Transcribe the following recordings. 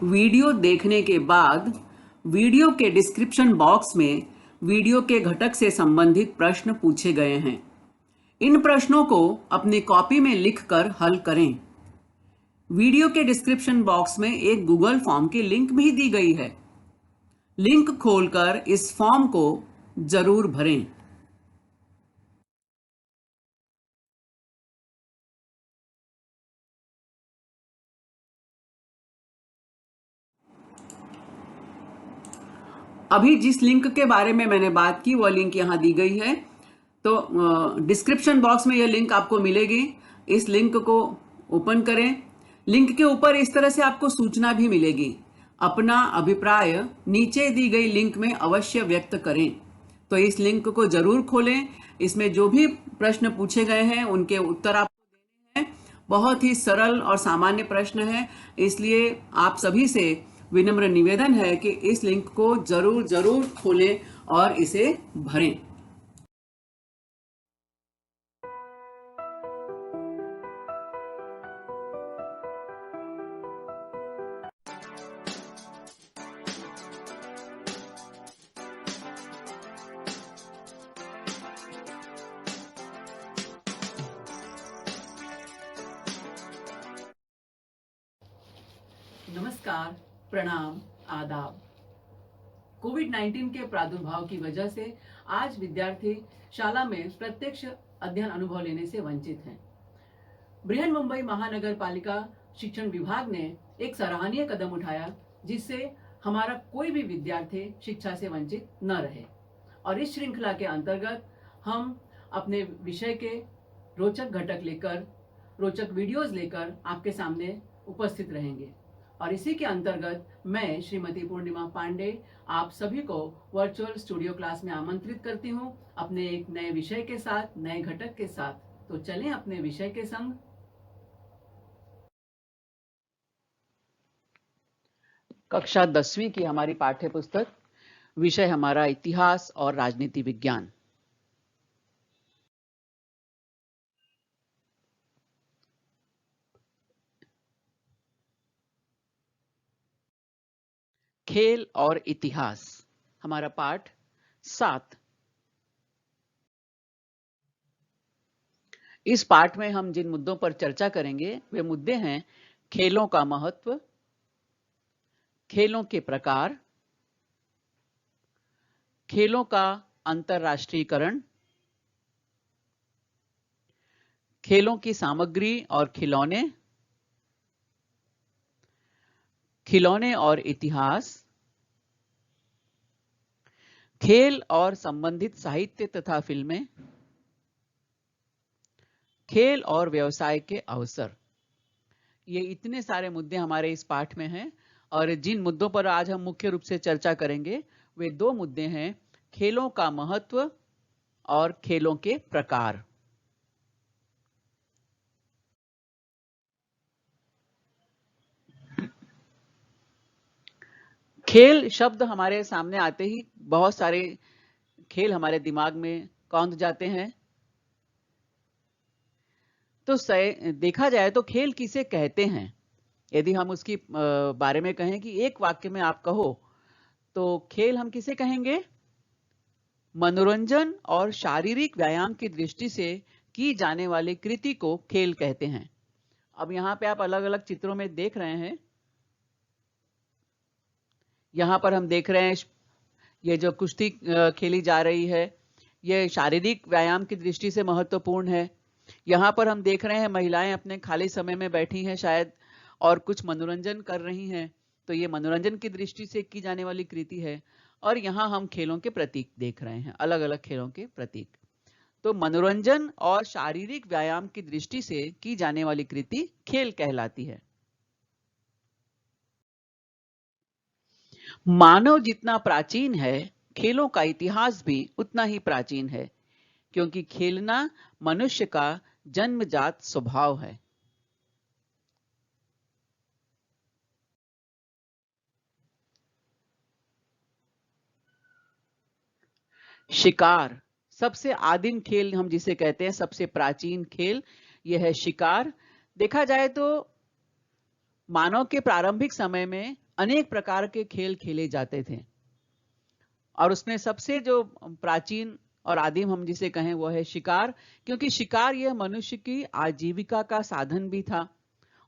Video देखने के बाद वीडियो के डिस्क्रिप्शन बॉक्स में वीडियो के घटक से संबंधित प्रश्न पूछे गए हैं। इन प्रश्नों को अपनी कॉपी में लिखकर हल करें। वीडियो के डिस्क्रिप्शन बॉक्स में एक गूगल फॉर्म की लिंक भी दी गई है। लिंक खोलकर इस फॉर्म को जरूर भरें। अभी जिस लिंक के बारे में मैंने बात की वह लिंक यहाँ दी गई है। तो डिस्क्रिप्शन बॉक्स में यह लिंक आपको मिलेगी। इस लिंक को ओपन करें। लिंक के ऊपर इस तरह से आपको सूचना भी मिलेगी। अपना अभिप्राय नीचे दी गई लिंक में अवश्य व्यक्त करें। तो इस लिंक को जरूर खोलें। इसमें जो भी प्रश्न पूछे गए हैं उनके उत्तर आपको देने हैं। बहुत ही सरल और सामान्य प्रश्न है, इसलिए आप सभी से विनम्र निवेदन है कि इस लिंक को जरूर जरूर खोलें और इसे भरें। नमस्कार, प्रणाम, आदाब। कोविड-19 के प्रादुर्भाव की वजह से आज विद्यार्थी शाला में प्रत्यक्ष अध्ययन अनुभव लेने से वंचित हैं। बृहन्मुंबई महानगर पालिका शिक्षण विभाग ने एक सराहनीय कदम उठाया, जिससे हमारा कोई भी विद्यार्थी शिक्षा से वंचित न रहे। और इस श्रृंखला के अंतर्गत हम अपने विषय के रोचक घटक लेकर, रोचक वीडियोस लेकर आपके सामने उपस्थित रहेंगे। और इसी के अंतर्गत मैं श्रीमती पूर्णिमा पांडे आप सभी को वर्चुअल स्टूडियो क्लास में आमंत्रित करती हूं, अपने एक नए विषय के साथ, नए घटक के साथ। तो चलें अपने विषय के संग। कक्षा 10वीं की हमारी पाठ्य पुस्तक, विषय हमारा इतिहास और राजनीति विज्ञान। खेल और इतिहास, हमारा पाठ 7। इस पाठ में हम जिन मुद्दों पर चर्चा करेंगे वे मुद्दे हैं खेलों का महत्व, खेलों के प्रकार, खेलों का अंतरराष्ट्रीयकरण, खेलों की सामग्री और खिलौने, खिलौने और इतिहास, खेल और संबंधित साहित्य तथा फिल्में, खेल और व्यवसाय के अवसर। ये इतने सारे मुद्दे हमारे इस पाठ में हैं। और जिन मुद्दों पर आज हम मुख्य रूप से चर्चा करेंगे वे दो मुद्दे हैं, खेलों का महत्व और खेलों के प्रकार। खेल शब्द हमारे सामने आते ही बहुत सारे खेल हमारे दिमाग में कौंध जाते हैं। तो देखा जाए तो खेल किसे कहते हैं, यदि हम उसकी बारे में कहें कि एक वाक्य में आप कहो तो खेल हम किसे कहेंगे? मनोरंजन और शारीरिक व्यायाम की दृष्टि से की जाने वाली कृति को खेल कहते हैं। अब यहाँ पे आप अलग अलग चित्रों में देख रहे हैं। यहाँ पर हम देख रहे हैं ये जो कुश्ती खेली जा रही है, ये शारीरिक व्यायाम की दृष्टि से महत्वपूर्ण है। यहाँ पर हम देख रहे हैं महिलाएं अपने खाली समय में बैठी हैं शायद, और कुछ मनोरंजन कर रही हैं। तो ये मनोरंजन की दृष्टि से की जाने वाली कृति है। और यहाँ हम खेलों के प्रतीक देख रहे हैं, अलग अलग खेलों के प्रतीक। तो मनोरंजन और शारीरिक व्यायाम की दृष्टि से की जाने वाली कृति खेल कहलाती है। मानव जितना प्राचीन है, खेलों का इतिहास भी उतना ही प्राचीन है, क्योंकि खेलना मनुष्य का जन्मजात स्वभाव है। शिकार, सबसे आदिम खेल हम जिसे कहते हैं, सबसे प्राचीन खेल यह है शिकार। देखा जाए तो मानव के प्रारंभिक समय में अनेक प्रकार के खेल खेले जाते थे और उसमें सबसे जो प्राचीन और आदिम हम जिसे कहें वो है शिकार, क्योंकि शिकार यह मनुष्य की आजीविका का साधन भी था,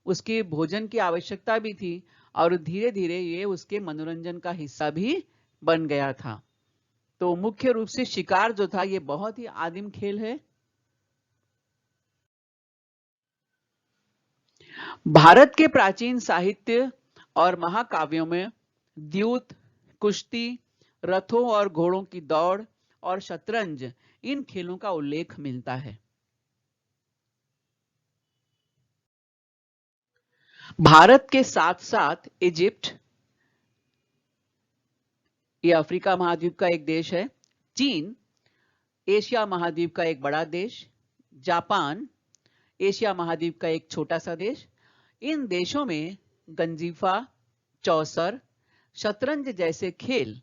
उसके भोजन की आवश्यकता भी थी और धीरे धीरे ये उसके मनोरंजन का हिस्सा भी बन गया था। तो मुख्य रूप से शिकार जो था ये बहुत ही आदिम खेल है। भारत के प्राचीन साहित्य और महाकाव्यों में द्यूत, कुश्ती, रथों और घोड़ों की दौड़ और शतरंज इन खेलों का उल्लेख मिलता है। भारत के साथ साथ इजिप्ट, ये अफ्रीका महाद्वीप का एक देश है, चीन एशिया महाद्वीप का एक बड़ा देश, जापान एशिया महाद्वीप का एक छोटा सा देश, इन देशों में गंजीफा, चौसर, शतरंज जैसे खेल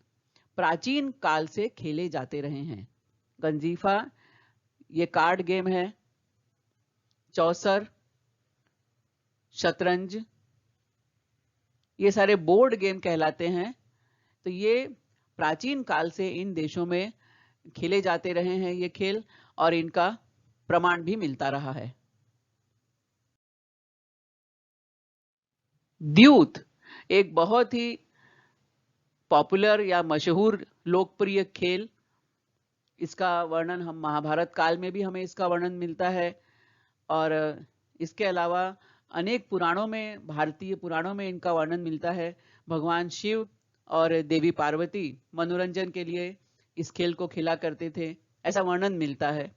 प्राचीन काल से खेले जाते रहे हैं। गंजीफा ये कार्ड गेम है, चौसर, शतरंज ये सारे बोर्ड गेम कहलाते हैं। तो ये प्राचीन काल से इन देशों में खेले जाते रहे हैं ये खेल और इनका प्रमाण भी मिलता रहा है। द्यूत एक बहुत ही पॉपुलर या मशहूर लोकप्रिय खेल, इसका वर्णन हम महाभारत काल में भी हमें इसका वर्णन मिलता है और इसके अलावा अनेक पुराणों में, भारतीय पुराणों में इनका वर्णन मिलता है। भगवान शिव और देवी पार्वती मनोरंजन के लिए इस खेल को खेला करते थे, ऐसा वर्णन मिलता है।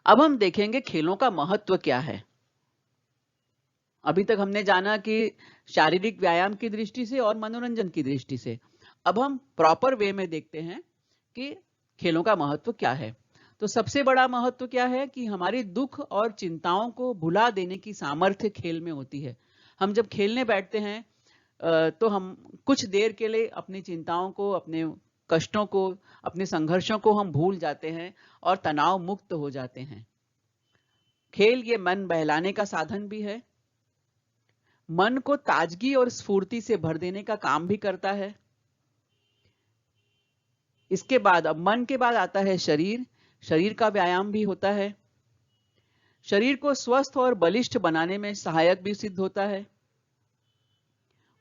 अब हम देखेंगे खेलों का महत्व क्या है। अभी तक हमने जाना कि शारीरिक व्यायाम की दृष्टि से और मनोरंजन की दृष्टि से। अब हम प्रॉपर वे में देखते हैं कि खेलों का महत्व क्या है। तो सबसे बड़ा महत्व क्या है कि हमारी दुख और चिंताओं को भुला देने की सामर्थ्य खेल में होती है। हम जब खेलने बैठते हैं तो हम कुछ देर के लिए अपनी चिंताओं को, अपने कष्टों को, अपने संघर्षों को हम भूल जाते हैं और तनाव मुक्त हो जाते हैं। खेल ये मन बहलाने का साधन भी है, मन को ताजगी और स्फूर्ति से भर देने का काम भी करता है। इसके बाद अब मन के बाद आता है शरीर, शरीर का व्यायाम भी होता है, शरीर को स्वस्थ और बलिष्ठ बनाने में सहायक भी सिद्ध होता है।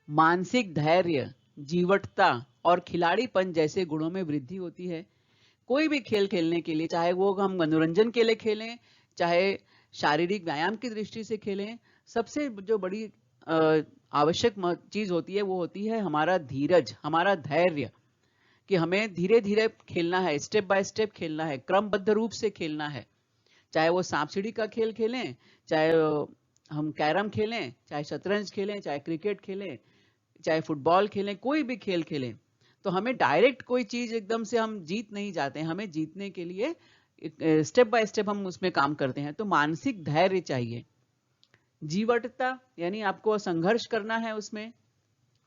मानसिक धैर्य, जीवटता और खिलाड़ीपन जैसे गुणों में वृद्धि होती है। कोई भी खेल खेलने के लिए, चाहे वो हम मनोरंजन के लिए खेलें, चाहे शारीरिक व्यायाम की दृष्टि से खेलें, सबसे जो बड़ी आवश्यक चीज होती है वो होती है हमारा धीरज, हमारा धैर्य, कि हमें धीरे धीरे खेलना है, स्टेप बाय स्टेप खेलना है, क्रमबद्ध रूप से खेलना है। चाहे वो सांप सीढ़ी का खेल खेलें, चाहे हम कैरम खेलें, चाहे शतरंज खेलें, चाहे क्रिकेट खेलें, चाहे फुटबॉल खेलें, कोई भी खेल खेलें, तो हमें डायरेक्ट कोई चीज एकदम से हम जीत नहीं जाते हैं। हमें जीतने के लिए स्टेप बाय स्टेप हम उसमें काम करते हैं। तो मानसिक धैर्य चाहिए, जीवटता यानी आपको संघर्ष करना है, उसमें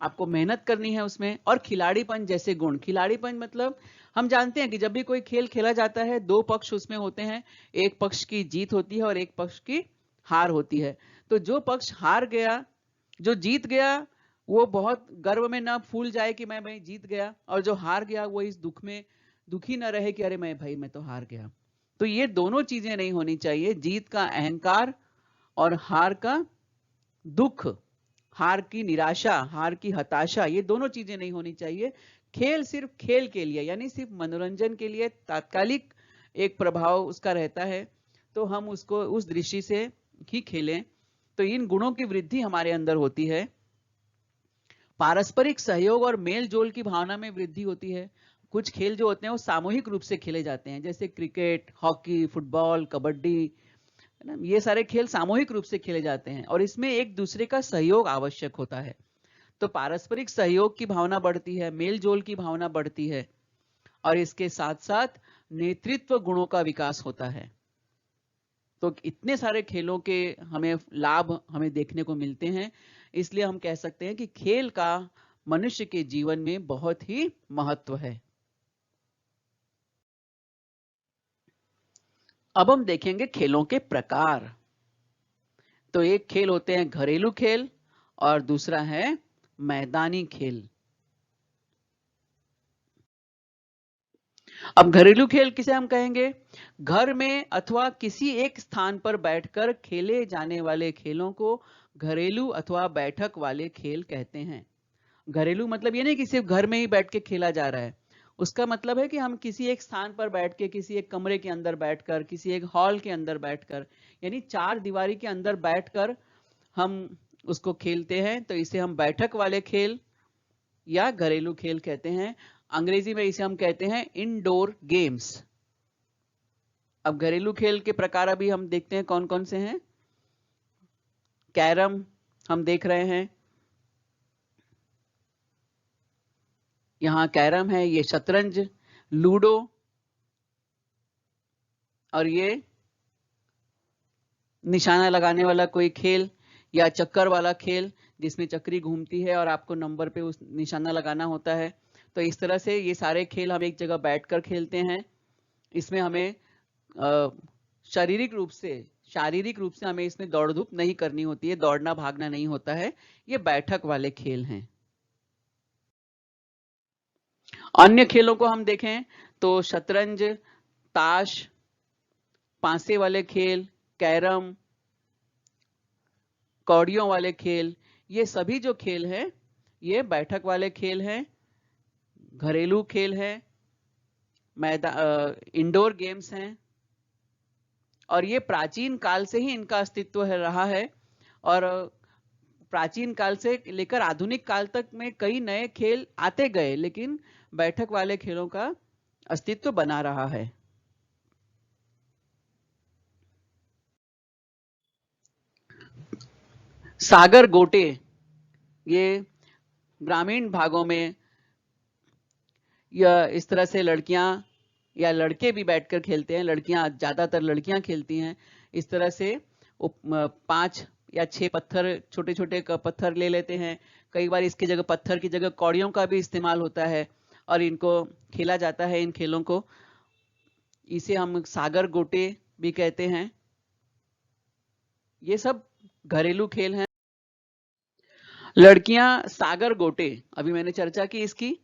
आपको मेहनत करनी है उसमें, और खिलाड़ीपन जैसे गुण। खिलाड़ीपन मतलब हम जानते हैं कि जब भी कोई खेल खेला जाता है दो पक्ष उसमें होते हैं, एक पक्ष की जीत होती है और एक पक्ष की हार होती है। तो जो पक्ष हार गया, जो जीत गया, वो बहुत गर्व में ना फूल जाए कि मैं भाई जीत गया, और जो हार गया वो इस दुख में दुखी ना रहे कि अरे मैं तो हार गया। तो ये दोनों चीजें नहीं होनी चाहिए, जीत का अहंकार और हार का दुख, हार की निराशा, हार की हताशा, ये दोनों चीजें नहीं होनी चाहिए। खेल सिर्फ खेल के लिए, यानी सिर्फ मनोरंजन के लिए तात्कालिक एक प्रभाव उसका रहता है, तो हम उसको उस दृष्टि से ही खेलें, तो इन गुणों की वृद्धि हमारे अंदर होती है। पारस्परिक सहयोग और मेल जोल की भावना में वृद्धि होती है। कुछ खेल जो होते हैं वो सामूहिक रूप से खेले जाते हैं, जैसे क्रिकेट, हॉकी, फुटबॉल, कबड्डी, है ना, ये सारे खेल सामूहिक रूप से खेले जाते हैं और इसमें एक दूसरे का सहयोग आवश्यक होता है। तो पारस्परिक सहयोग की भावना बढ़ती है, मेल जोल की भावना बढ़ती है और इसके साथ साथ नेतृत्व गुणों का विकास होता है। तो इतने सारे खेलों के हमें लाभ हमें देखने को मिलते हैं, इसलिए हम कह सकते हैं कि खेल का मनुष्य के जीवन में बहुत ही महत्व है। अब हम देखेंगे खेलों के प्रकार। तो एक खेल होते हैं घरेलू खेल और दूसरा है मैदानी खेल। अब घरेलू खेल किसे हम कहेंगे? घर में अथवा किसी एक स्थान पर बैठकर खेले जाने वाले खेलों को घरेलू अथवा बैठक वाले खेल कहते हैं। घरेलू मतलब ये नहीं कि सिर्फ घर में ही बैठ के खेला जा रहा है, उसका मतलब है कि हम किसी एक स्थान पर बैठ के, किसी एक कमरे के अंदर बैठकर, किसी एक हॉल के अंदर बैठकर, यानी चार दीवारी के अंदर बैठकर हम उसको खेलते हैं, तो इसे हम बैठक वाले खेल या घरेलू खेल कहते हैं। अंग्रेजी में इसे हम कहते हैं इंडोर गेम्स। अब घरेलू खेल के प्रकार अभी हम देखते हैं कौन कौन से हैं। कैरम हम देख रहे हैं, यहां कैरम है, ये शतरंज, लूडो, और ये निशाना लगाने वाला कोई खेल या चक्कर वाला खेल जिसमें चक्री घूमती है और आपको नंबर पे उस निशाना लगाना होता है। तो इस तरह से ये सारे खेल हम एक जगह बैठकर खेलते हैं। इसमें हमें शारीरिक रूप से हमें इसमें दौड़ धूप नहीं करनी होती है, दौड़ना भागना नहीं होता है। ये बैठक वाले खेल हैं। अन्य खेलों को हम देखें तो शतरंज, ताश, पांसे वाले खेल, कैरम, कौड़ियों वाले खेल, ये सभी जो खेल हैं ये बैठक वाले खेल हैं, घरेलू खेल हैं, इंडोर गेम्स हैं, और ये प्राचीन काल से ही इनका अस्तित्व रहा है। और प्राचीन काल से लेकर आधुनिक काल तक में कई नए खेल आते गए, लेकिन बैठक वाले खेलों का अस्तित्व बना रहा है। सागर गोटे, ये ग्रामीण भागों में या इस तरह से लड़कियां या लड़के भी बैठकर खेलते हैं, लड़कियां ज्यादातर लड़कियां खेलती हैं। इस तरह से 5 या 6 पत्थर, छोटे छोटे पत्थर ले लेते हैं। कई बार इसकी जगह, पत्थर की जगह कौड़ियों का भी इस्तेमाल होता है और इनको खेला जाता है, इन खेलों को। इसे हम सागर गोटे भी कहते हैं। ये सब घरेलू खेल हैं। लड़कियां सागर गोटे, अभी मैंने चर्चा की इसकी,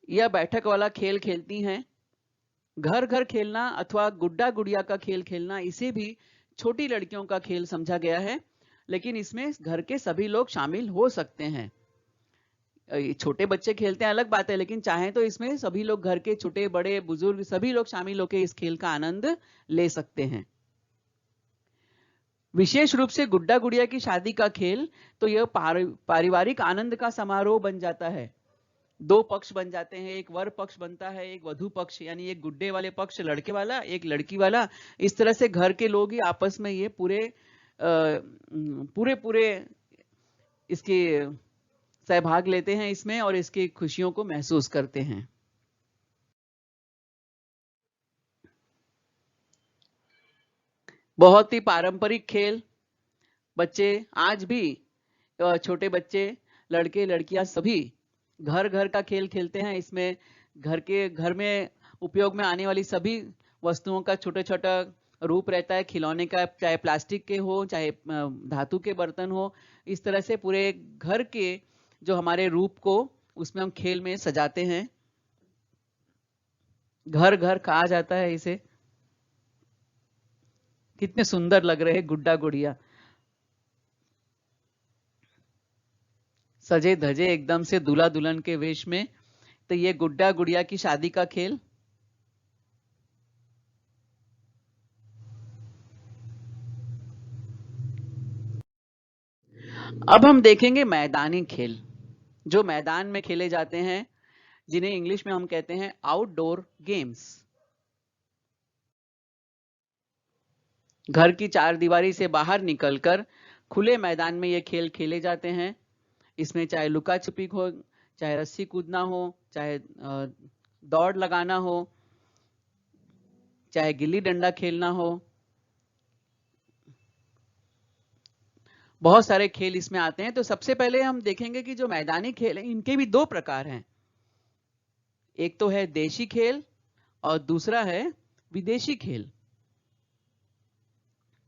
यह बैठक वाला खेल खेलती हैं। घर घर खेलना अथवा गुड्डा गुड़िया का खेल खेलना, इसे भी छोटी लड़कियों का खेल समझा गया है, लेकिन इसमें घर के सभी लोग शामिल हो सकते हैं। छोटे बच्चे खेलते हैं अलग बात है, लेकिन चाहें तो इसमें सभी लोग, घर के छोटे बड़े बुजुर्ग सभी लोग शामिल होकर इस खेल का आनंद ले सकते हैं। विशेष रूप से गुड्डा गुड़िया की शादी का खेल तो यह पारिवारिक आनंद का समारोह बन जाता है। 2 पक्ष बन जाते हैं, एक वर पक्ष बनता है, एक वधु पक्ष, यानी एक गुड्डे वाले पक्ष लड़के वाला, एक लड़की वाला। इस तरह से घर के लोग ही आपस में ये पूरे इसके सहभाग लेते हैं इसमें और इसकी खुशियों को महसूस करते हैं। बहुत ही पारंपरिक खेल, बच्चे आज भी, छोटे बच्चे, लड़के लड़कियां सभी घर घर का खेल खेलते हैं। इसमें घर में उपयोग में आने वाली सभी वस्तुओं का छोटा छोटा रूप रहता है, खिलौने का, चाहे प्लास्टिक के हो चाहे धातु के बर्तन हो। इस तरह से पूरे घर के जो हमारे रूप को उसमें हम खेल में सजाते हैं। घर घर कहा जाता है इसे। कितने सुंदर लग रहे हैं गुड्डा गुड़िया, सजे धजे एकदम से दूल्हा दुल्हन के वेश में। तो ये गुड्डा गुड़िया की शादी का खेल। अब हम देखेंगे मैदानी खेल, जो मैदान में खेले जाते हैं, जिन्हें इंग्लिश में हम कहते हैं आउटडोर गेम्स। घर की चार दीवारी से बाहर निकलकर खुले मैदान में ये खेल खेले जाते हैं। इसमें चाहे लुका छुपी हो, चाहे रस्सी कूदना हो, चाहे दौड़ लगाना हो, चाहे गिल्ली डंडा खेलना हो, बहुत सारे खेल इसमें आते हैं। तो सबसे पहले हम देखेंगे कि जो मैदानी खेल हैं इनके भी 2 प्रकार हैं। एक तो है देशी खेल और दूसरा है विदेशी खेल।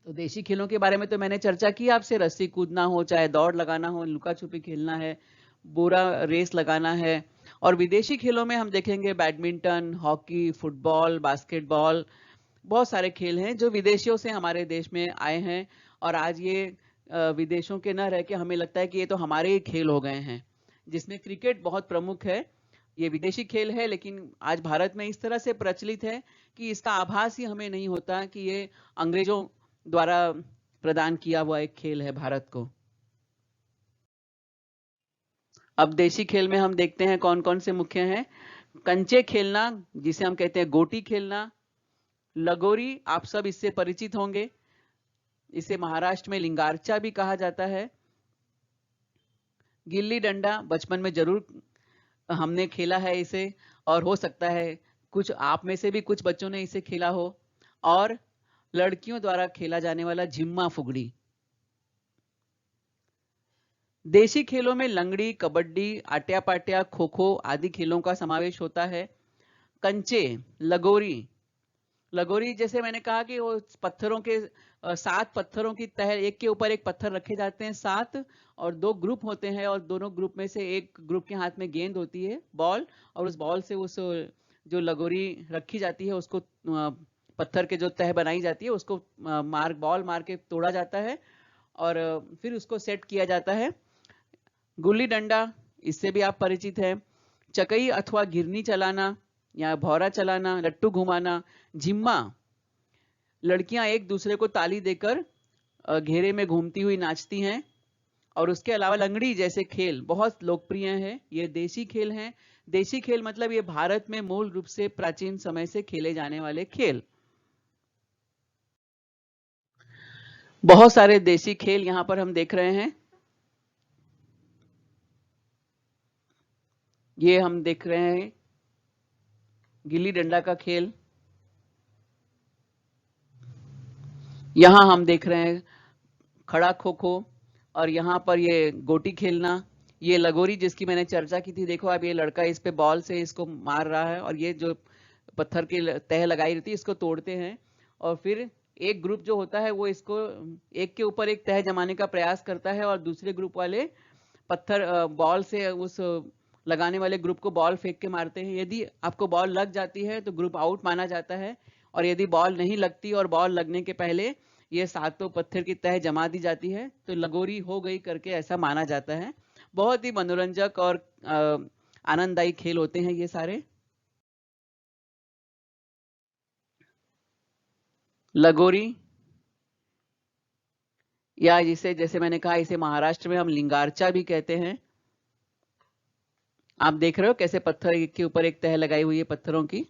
तो देशी खेलों के बारे में तो मैंने चर्चा की आपसे, रस्सी कूदना हो, चाहे दौड़ लगाना हो, लुका छुपी खेलना है, बोरा रेस लगाना है। और विदेशी खेलों में हम देखेंगे बैडमिंटन, हॉकी, फुटबॉल, बास्केटबॉल, बहुत सारे खेल हैं जो विदेशियों से हमारे देश में आए हैं और आज ये विदेशों के न रह के हमें लगता है कि ये तो हमारे ही खेल हो गए हैं, जिसमें क्रिकेट बहुत प्रमुख है। ये विदेशी खेल है लेकिन आज भारत में इस तरह से प्रचलित है कि इसका आभास ही हमें नहीं होता कि ये अंग्रेजों द्वारा प्रदान किया हुआ एक खेल है भारत को। अब देशी खेल में हम देखते हैं कौन कौन से मुख्य हैं। कंचे खेलना, जिसे हम कहते हैं गोटी खेलना। लगोरी, आप सब इससे परिचित होंगे, इसे महाराष्ट्र में लिंगारचा भी कहा जाता है। गिल्ली डंडा, बचपन में जरूर हमने खेला है इसे, और हो सकता है कुछ आप में से भी कुछ बच्चों ने इसे खेला हो। और लड़कियों द्वारा खेला जाने वाला झिम्मा फुगड़ी। देशी खेलों में लंगड़ी, कबड्डी, आट्या पाट्या, खो खो आदि खेलों का समावेश होता है। कंचे, लगोरी। लगोरी जैसे मैंने कहा कि वो पत्थरों के 7 पत्थरों की तह, एक के ऊपर एक पत्थर रखे जाते हैं 7, और 2 ग्रुप होते हैं और दोनों ग्रुप में से एक ग्रुप के हाथ में गेंद होती है, बॉल, और उस बॉल से उस जो लगोरी रखी जाती है उसको पत्थर के जो तह बनाई जाती है उसको बॉल मार के तोड़ा जाता है और फिर उसको सेट किया जाता है। गुल्ली डंडा, इससे भी आप परिचित हैं। चकई अथवा घिरनी चलाना या भौरा चलाना, लट्टू घुमाना। झिम्मा, लड़कियां एक दूसरे को ताली देकर घेरे में घूमती हुई नाचती हैं। और उसके अलावा लंगड़ी जैसे खेल बहुत लोकप्रिय हैं। ये देशी खेल हैं। देशी खेल मतलब ये भारत में मूल रूप से प्राचीन समय से खेले जाने वाले खेल। बहुत सारे देशी खेल यहां पर हम देख रहे हैं। ये हम देख रहे हैं गिल्ली डंडा का खेल। यहां हम देख रहे हैं खड़ा खो खो, और यहाँ पर ये गोटी खेलना। ये लगोरी जिसकी मैंने चर्चा की थी, देखो अब ये लड़का इस पे बॉल से इसको मार रहा है और ये जो पत्थर की तह लगाई रहती है इसको तोड़ते हैं, और फिर एक ग्रुप जो होता है वो इसको एक के ऊपर एक तह जमाने का प्रयास करता है और दूसरे ग्रुप वाले पत्थर बॉल से उस लगाने वाले ग्रुप को बॉल फेंक के मारते हैं। यदि आपको बॉल लग जाती है तो ग्रुप आउट माना जाता है, और यदि बॉल नहीं लगती और बॉल लगने के पहले ये 7 पत्थर की तह जमा दी जाती है तो लगोरी हो गई करके ऐसा माना जाता है। बहुत ही मनोरंजक और आनंददायी खेल होते हैं ये सारे। लगोरी, या जिसे जैसे मैंने कहा इसे महाराष्ट्र में हम लिंगारचा भी कहते हैं। आप देख रहे हो कैसे पत्थर एक के ऊपर एक तह लगाई हुई है पत्थरों की।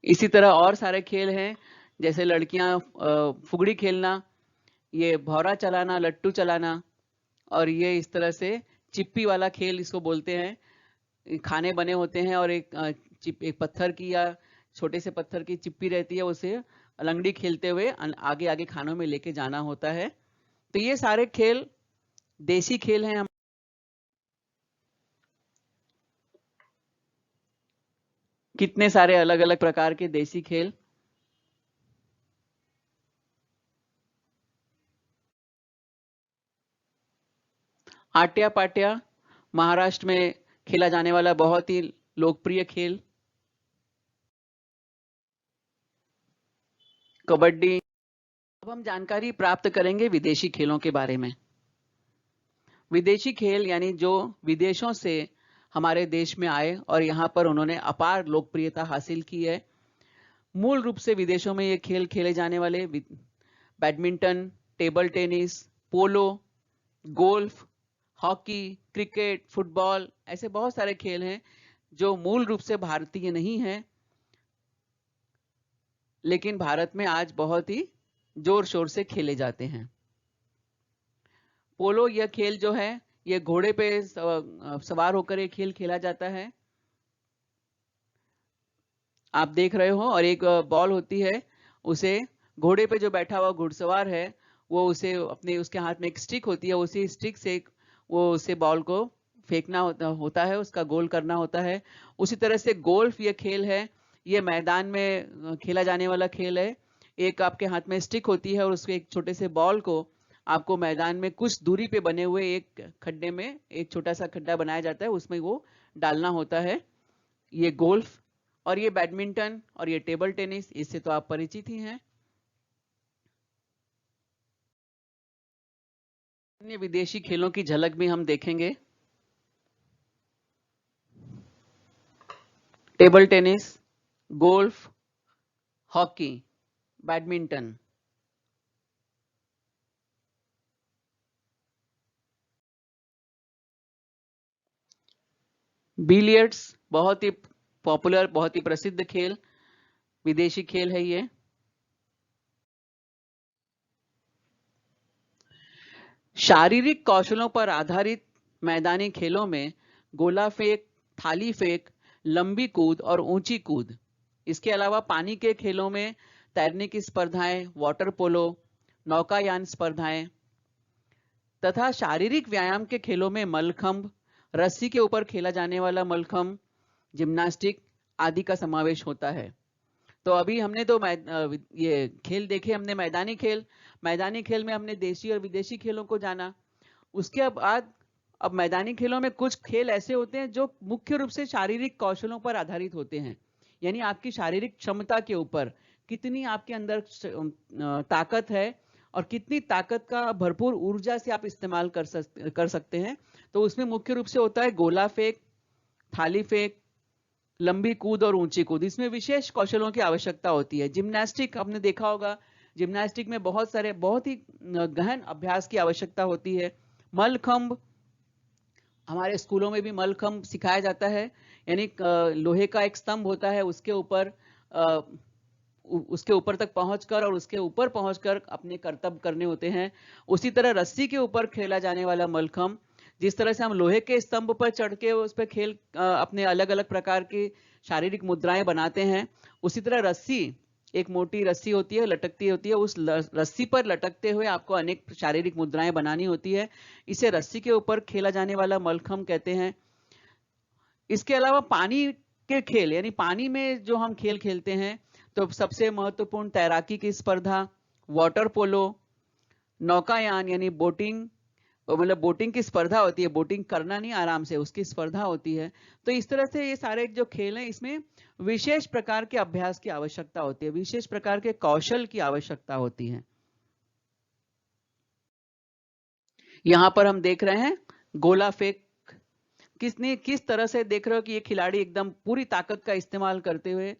इसी तरह और सारे खेल हैं, जैसे लड़कियां फुगड़ी खेलना, ये भौरा चलाना, लट्टू चलाना, और ये इस तरह से चिप्पी वाला खेल इसको बोलते हैं। खाने बने होते हैं और एक पत्थर की या छोटे से पत्थर की चिप्पी रहती है, उसे लंगड़ी खेलते हुए आगे आगे खानों में लेके जाना होता है। तो ये सारे खेल देसी खेल हैं। कितने सारे अलग अलग प्रकार के देसी खेल। आट्या पाट्या, महाराष्ट्र में खेला जाने वाला बहुत ही लोकप्रिय खेल। कबड्डी। अब हम जानकारी प्राप्त करेंगे विदेशी खेलों के बारे में। विदेशी खेल यानी जो विदेशों से हमारे देश में आए और यहाँ पर उन्होंने अपार लोकप्रियता हासिल की है। मूल रूप से विदेशों में ये खेल खेले जाने वाले बैडमिंटन, टेबल टेनिस, पोलो, गोल्फ, हॉकी, क्रिकेट, फुटबॉल, ऐसे बहुत सारे खेल हैं जो मूल रूप से भारतीय नहीं हैं, लेकिन भारत में आज बहुत ही जोर शोर से खेले जाते हैं। पोलो, यह खेल जो है ये घोड़े पे सवार होकर एक खेल खेला जाता है। आप देख रहे हो, और एक बॉल होती है, उसे घोड़े पे जो बैठा हुआ घुड़सवार है वो उसे उसके हाथ में एक स्टिक होती है, उसी स्टिक से वो उसे बॉल को फेंकना होता है, उसका गोल करना होता है। उसी तरह से गोल्फ ये खेल है, ये मैदान में खेला जाने वाला खेल है। एक आपके हाथ में स्टिक होती है और उसके एक छोटे से बॉल को आपको मैदान में कुछ दूरी पे बने हुए एक खड्डे में एक छोटा सा खड्डा बनाया जाता है, उसमें वो डालना होता है। ये गोल्फ और ये बैडमिंटन और ये टेबल टेनिस, इससे तो आप परिचित ही हैं। अन्य विदेशी खेलों की झलक भी हम देखेंगे। Table tennis, golf, hockey, badminton. Billiards बहुत ही पॉपुलर, बहुत ही प्रसिद्ध खेल, विदेशी खेल है ये। शारीरिक कौशलों पर आधारित मैदानी खेलों में गोला फेंक, थाली फेंक, लंबी कूद और ऊंची कूद, इसके अलावा पानी के खेलों में तैरने की स्पर्धाएं, वाटर पोलो, नौकायान स्पर्धाएं तथा शारीरिक व्यायाम के खेलों में मलखंभ, रस्सी के ऊपर खेला जाने वाला मलखंभ, जिम्नास्टिक आदि का समावेश होता है। तो अभी हमने तो ये खेल देखे, हमने मैदानी खेल में हमने देशी और विदेशी खेलों को जाना। उसके बाद अब मैदानी खेलों में कुछ खेल ऐसे होते हैं जो मुख्य रूप से शारीरिक कौशलों पर आधारित होते हैं, यानी आपकी शारीरिक क्षमता के ऊपर कितनी आपके अंदर ताकत है और कितनी ताकत का भरपूर ऊर्जा से आप इस्तेमाल कर सकते हैं। तो उसमें मुख्य रूप से होता है गोला फेंक, थाली फेंक, लंबी कूद और ऊंची कूद। इसमें विशेष कौशलों की आवश्यकता होती है। जिम्नास्टिक आपने देखा होगा, जिम्नास्टिक में बहुत ही गहन अभ्यास की आवश्यकता होती है। मलखंभ, हमारे स्कूलों में भी मलखंभ सिखाया जाता है, यानी लोहे का एक स्तंभ होता है, उसके ऊपर तक पहुंचकर और उसके ऊपर पहुंचकर अपने कर्तव्य करने होते हैं। उसी तरह रस्सी के ऊपर खेला जाने वाला मलखंभ, जिस तरह से हम लोहे के स्तंभ पर चढ़ के उस पर अपने अलग अलग प्रकार की शारीरिक मुद्राएं बनाते हैं, उसी तरह रस्सी, एक मोटी रस्सी होती है, लटकती होती है, उस रस्सी पर लटकते हुए आपको अनेक शारीरिक मुद्राएं बनानी होती है। इसे रस्सी के ऊपर खेला जाने वाला मलखंभ कहते हैं। इसके अलावा पानी के खेल, यानी पानी में जो हम खेल खेलते हैं, तो सबसे महत्वपूर्ण तैराकी की स्पर्धा, वाटर पोलो, नौकायान यानी बोटिंग, मतलब बोटिंग की स्पर्धा होती है, बोटिंग करना नहीं, आराम से उसकी स्पर्धा होती है। तो इस तरह से ये सारे जो खेल हैं, इसमें विशेष प्रकार के अभ्यास की आवश्यकता होती है, विशेष प्रकार के कौशल की आवश्यकता होती है। यहां पर हम देख रहे हैं गोला फेंक, किस तरह से देख रहे हो कि ये खिलाड़ी एकदम पूरी ताकत का इस्तेमाल करते हुए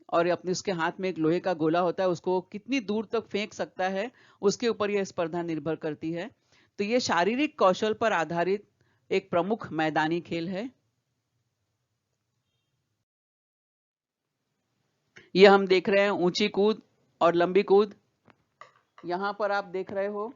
और अपने उसके हाथ में एक लोहे का गोला होता है, उसको कितनी दूर तक फेंक सकता है, उसके ऊपर यह स्पर्धा निर्भर करती है। तो ये शारीरिक कौशल पर आधारित एक प्रमुख मैदानी खेल है। ये हम देख रहे हैं ऊंची कूद और लंबी कूद। यहां पर आप देख रहे हो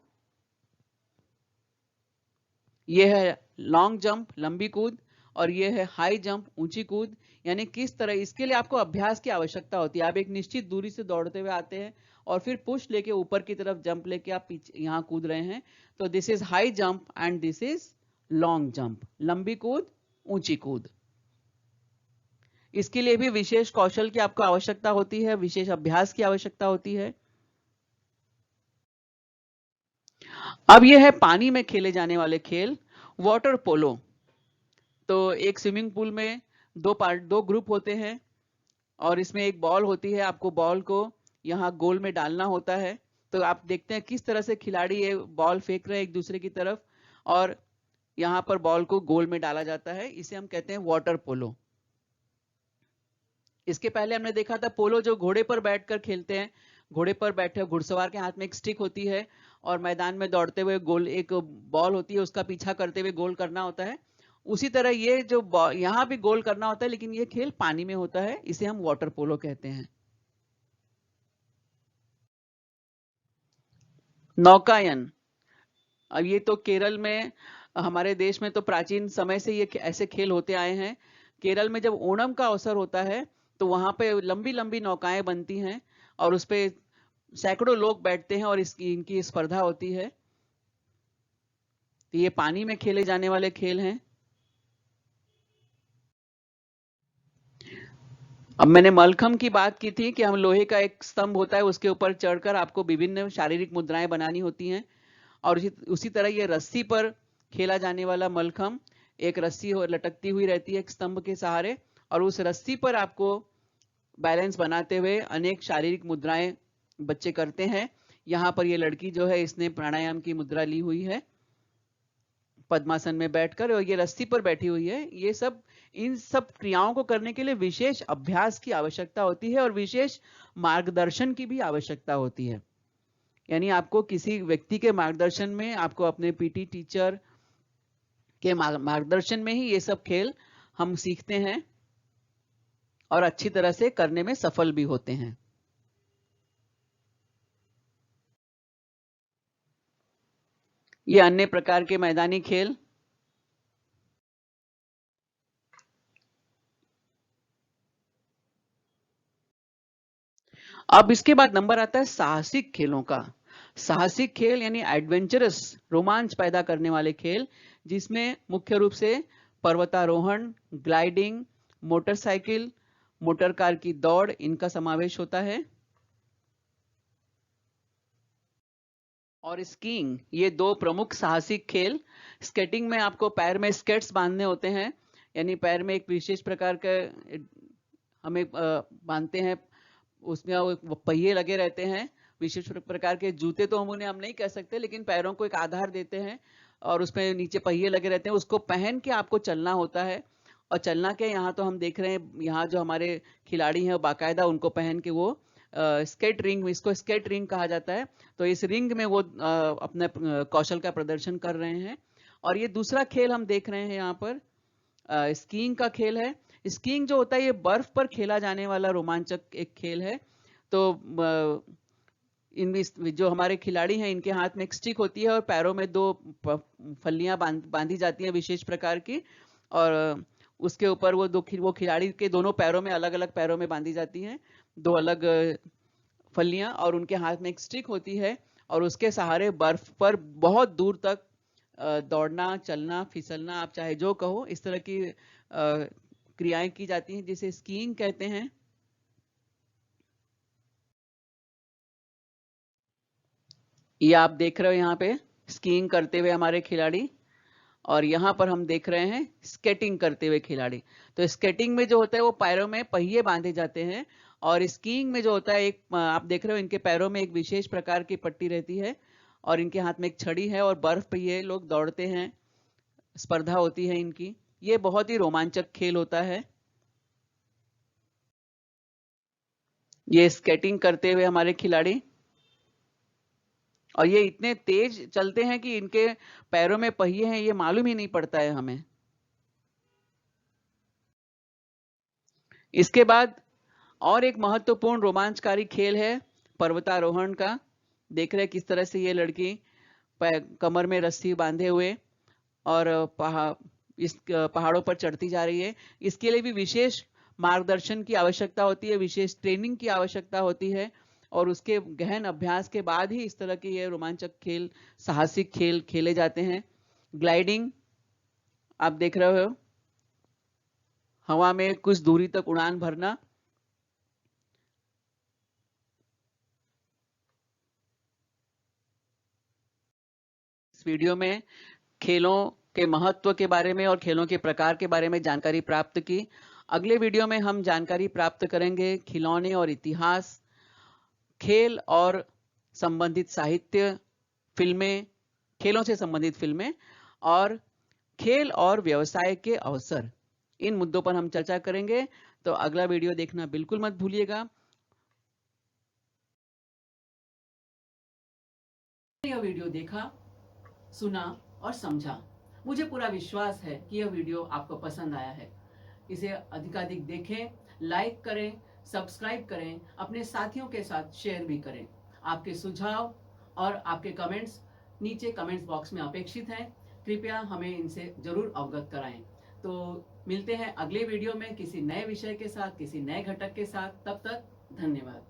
ये है लॉन्ग जंप, लंबी कूद, और ये है हाई जंप, ऊंची कूद। यानी किस तरह, इसके लिए आपको अभ्यास की आवश्यकता होती है। आप एक निश्चित दूरी से दौड़ते हुए आते हैं और फिर पुश लेके ऊपर की तरफ जंप लेके आप पीछे यहां कूद रहे हैं। तो this is high jump and this is long jump, लंबी कूद, ऊंची कूद। इसके लिए भी विशेष कौशल की आपको आवश्यकता होती है, विशेष अभ्यास की आवश्यकता होती है। अब यह है पानी में खेले जाने वाले खेल, वाटर पोलो। तो एक स्विमिंग पूल में दो ग्रुप होते हैं और इसमें एक बॉल होती है, आपको बॉल को यहाँ गोल में डालना होता है। तो आप देखते हैं किस तरह से खिलाड़ी ये बॉल फेंक रहे हैं एक दूसरे की तरफ, और यहाँ पर बॉल को गोल में डाला जाता है। इसे हम कहते हैं वाटर पोलो। इसके पहले हमने देखा था पोलो जो घोड़े पर बैठकर खेलते हैं। घोड़े पर बैठे घुड़सवार के हाथ में एक स्टिक होती है और मैदान में दौड़ते हुए गोल, एक बॉल होती है, उसका पीछा करते हुए गोल करना होता है। उसी तरह ये जो यहाँ भी गोल करना होता है, लेकिन ये खेल पानी में होता है, इसे हम वाटर पोलो कहते हैं। नौकायन, अब ये तो केरल में, हमारे देश में तो प्राचीन समय से ये ऐसे खेल होते आए हैं। केरल में जब ओणम का अवसर होता है तो वहां पे लंबी लंबी नौकाएं बनती हैं और उस पे सैकड़ों लोग बैठते हैं और इनकी स्पर्धा होती है। तो ये पानी में खेले जाने वाले खेल हैं। अब मैंने मलखम्ब की बात की थी कि हम लोहे का एक स्तंभ होता है, उसके ऊपर चढ़कर आपको विभिन्न शारीरिक मुद्राएं बनानी होती हैं। और उसी तरह ये रस्सी पर खेला जाने वाला मलखम्ब, एक रस्सी लटकती हुई रहती है एक स्तंभ के सहारे, और उस रस्सी पर आपको बैलेंस बनाते हुए अनेक शारीरिक मुद्राएं बच्चे करते हैं। यहाँ पर ये लड़की जो है, इसने प्राणायाम की मुद्रा ली हुई है पद्मासन में बैठकर, और ये रस्सी पर बैठी हुई है। ये सब, इन सब क्रियाओं को करने के लिए विशेष अभ्यास की आवश्यकता होती है और विशेष मार्गदर्शन की भी आवश्यकता होती है। यानी आपको किसी व्यक्ति के मार्गदर्शन में, आपको अपने पीटी टीचर के मार्गदर्शन में ही ये सब खेल हम सीखते हैं और अच्छी तरह से करने में सफल भी होते हैं। ये अन्य प्रकार के मैदानी खेल। अब इसके बाद नंबर आता है साहसिक खेलों का। साहसिक खेल यानी एडवेंचरस, रोमांच पैदा करने वाले खेल, जिसमें मुख्य रूप से पर्वतारोहण, ग्लाइडिंग, मोटरसाइकिल, मोटर कार की दौड़, इनका समावेश होता है। और स्कीइंग, ये दो प्रमुख साहसिक खेल। स्केटिंग में आपको पैर में स्केट्स बांधने होते हैं, यानी पैर में एक विशेष प्रकार का हमें बांधते हैं, उसमें वो पहिए लगे रहते हैं, विशेष प्रकार के जूते तो हम नहीं कह सकते, लेकिन पैरों को एक आधार देते हैं और उसमें नीचे पहिए लगे रहते हैं, उसको पहन के आपको चलना होता है। और चलना क्या, यहाँ तो हम देख रहे हैं, यहाँ जो हमारे खिलाड़ी हैं बाकायदा उनको पहन के वो स्केट रिंग, इसको स्केट रिंग कहा जाता है, तो इस रिंग में वो अपने कौशल का प्रदर्शन कर रहे हैं। और ये दूसरा खेल हम देख रहे हैं यहाँ पर, स्कीइंग का खेल है। स्कीइंग जो होता है, ये बर्फ पर खेला जाने वाला रोमांचक एक खेल है। तो इन जो हमारे खिलाड़ी हैं, इनके हाथ में एक स्टिक होती है और पैरों में दो फलियां बांधी जाती हैं विशेष प्रकार की, और उसके ऊपर वो खिलाड़ी के दोनों पैरों में, अलग अलग पैरों में बांधी जाती हैं दो अलग फलियां, और उनके हाथ में एक स्टिक होती है, और उसके सहारे बर्फ पर बहुत दूर तक दौड़ना, चलना, फिसलना, आप चाहे जो कहो, इस तरह की क्रियाएं की जाती हैं, जिसे स्कीइंग कहते हैं। ये आप देख रहे हो यहाँ पे स्कीइंग करते हुए हमारे खिलाड़ी, और यहाँ पर हम देख रहे हैं स्केटिंग करते हुए खिलाड़ी। तो स्केटिंग में जो होता है वो पैरों में पहिए बांधे जाते हैं, और स्कीइंग में जो होता है, एक आप देख रहे हो इनके पैरों में एक विशेष प्रकार की पट्टी रहती है, और इनके हाथ में एक छड़ी है, और बर्फ पे ये लोग दौड़ते हैं, स्पर्धा होती है इनकी। ये बहुत ही रोमांचक खेल होता है। ये स्केटिंग करते हुए हमारे खिलाड़ी, और ये इतने तेज चलते हैं कि इनके पैरों में पहिए हैं, ये मालूम ही नहीं पड़ता है हमें। इसके बाद और एक महत्वपूर्ण रोमांचकारी खेल है पर्वतारोहण का। देख रहे हैं किस तरह से ये लड़की कमर में रस्सी बांधे हुए और इस पहाड़ों पर चढ़ती जा रही है। इसके लिए भी विशेष मार्गदर्शन की आवश्यकता होती है, विशेष ट्रेनिंग की आवश्यकता होती है, और उसके गहन अभ्यास के बाद ही इस तरह के ये रोमांचक खेल, साहसिक खेल खेले जाते हैं। ग्लाइडिंग, आप देख रहे हो हवा में कुछ दूरी तक उड़ान भरना। इस वीडियो में खेलों के महत्व के बारे में और खेलों के प्रकार के बारे में जानकारी प्राप्त की। अगले वीडियो में हम जानकारी प्राप्त करेंगे खिलौने और इतिहास, खेल और संबंधित साहित्य, फिल्में, खेलों से संबंधित फिल्में, और खेल और व्यवसाय के अवसर। इन मुद्दों पर हम चर्चा करेंगे, तो अगला वीडियो देखना बिल्कुल मत भूलिएगा। यह वीडियो देखा, सुना और समझा। मुझे पूरा विश्वास है कि यह वीडियो आपको पसंद आया है। इसे अधिकाधिक देखें, लाइक करें, सब्सक्राइब करें, अपने साथियों के साथ शेयर भी करें। आपके सुझाव और आपके कमेंट्स नीचे कमेंट्स बॉक्स में अपेक्षित हैं। कृपया हमें इनसे जरूर अवगत कराएं। तो मिलते हैं अगले वीडियो में किसी नए विषय के साथ, किसी नए घटक के साथ। तब तक धन्यवाद।